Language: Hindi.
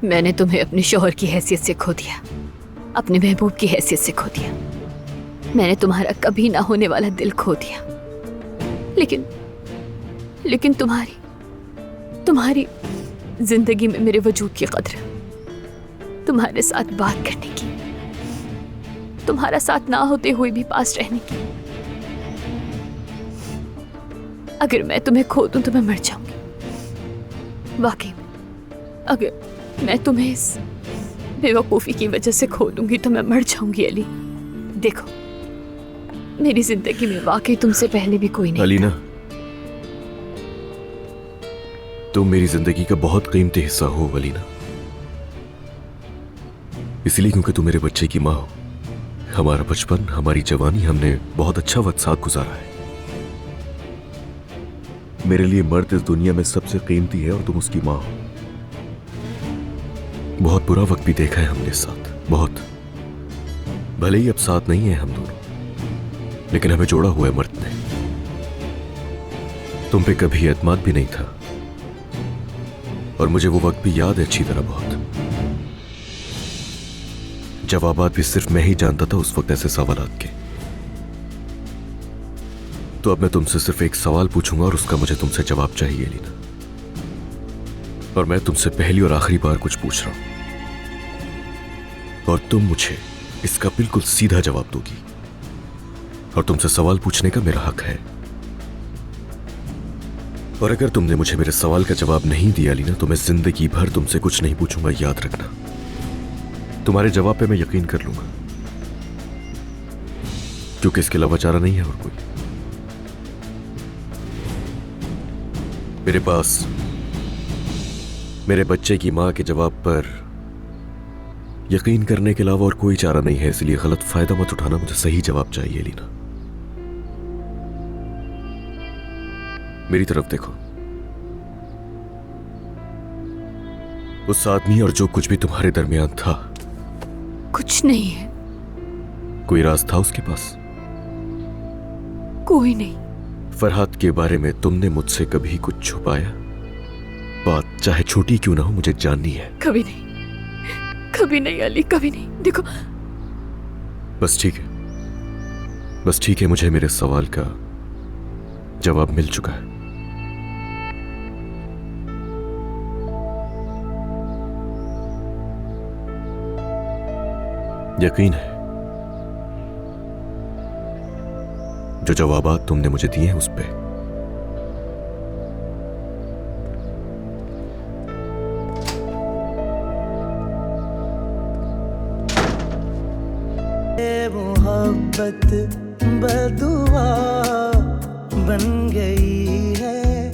मैंने तुम्हें अपने शौहर की हैसियत से खो दिया, अपने महबूब की हैसियत से खो दिया। मैंने तुम्हारा कभी ना होने वाला दिल खो दिया। लेकिन तुम्हारी जिंदगी में मेरे वजूद की कद्र, तुम्हारे साथ बात करने की, तुम्हारा साथ ना होते हुए भी पास रहने की। अगर मैं तुम्हें खो दूं तो मैं मर जाऊंगी। वाकई में, अगर मैं तुम्हें इस बेवकूफी की वजह से खो दूंगी तो मैं मर जाऊंगी। अली, देखो, मेरी जिंदगी में वाकई तुमसे पहले भी कोई नहीं अलीना, तुम मेरी जिंदगी का बहुत कीमती हिस्सा हो अलीना। इसलिए क्योंकि तुम मेरे बच्चे की माँ हो। हमारा बचपन, हमारी जवानी, हमने बहुत अच्छा वक्त साथ गुजारा है। मेरे लिए मर्द इस दुनिया में सबसे कीमती है और तुम उसकी माँ हो। बहुत बुरा वक्त भी देखा है हमने साथ, बहुत। भले ही अब साथ नहीं है हम दोनों, लेकिन हमें जोड़ा हुआ है मर्द ने। तुम पे कभी एतमाद भी नहीं था और मुझे वो वक्त भी याद है अच्छी तरह, बहुत। जवाबात भी सिर्फ मैं ही जानता था उस वक्त ऐसे सवालात के। तो अब मैं तुमसे सिर्फ एक सवाल पूछूंगा और उसका मुझे तुमसे जवाब चाहिए लीना। और मैं तुमसे पहली और आखिरी बार कुछ पूछ रहा हूं और तुम मुझे इसका बिल्कुल सीधा जवाब दोगी। और तुमसे सवाल पूछने का मेरा हक है। और अगर तुमने मुझे मेरे सवाल का जवाब नहीं दिया लीना तो मैं जिंदगी भर तुमसे कुछ नहीं पूछूंगा, याद रखना। तुम्हारे जवाब पे मैं यकीन कर लूंगा, क्योंकि इसके अलावा चारा नहीं है और कोई। मेरे पास मेरे बच्चे की मां के जवाब पर यकीन करने के अलावा और कोई चारा नहीं है। इसलिए गलत फायदा मत उठाना, मुझे सही जवाब चाहिए लीना। मेरी तरफ देखो। उस आदमी और जो कुछ भी तुम्हारे दरमियान था, कुछ नहीं है। कोई राज था उसके पास? कोई नहीं। फरहाद के बारे में तुमने मुझसे कभी कुछ छुपाया? बात चाहे छोटी क्यों ना हो, मुझे जाननी है। कभी नहीं, कभी नहीं अली, कभी नहीं। देखो, बस ठीक है, बस ठीक है। मुझे मेरे सवाल का जवाब मिल चुका है। यकीन है जो जवाबात तुमने मुझे दिए हैं उस पे। मोहब्बत बदुआ बन गई है।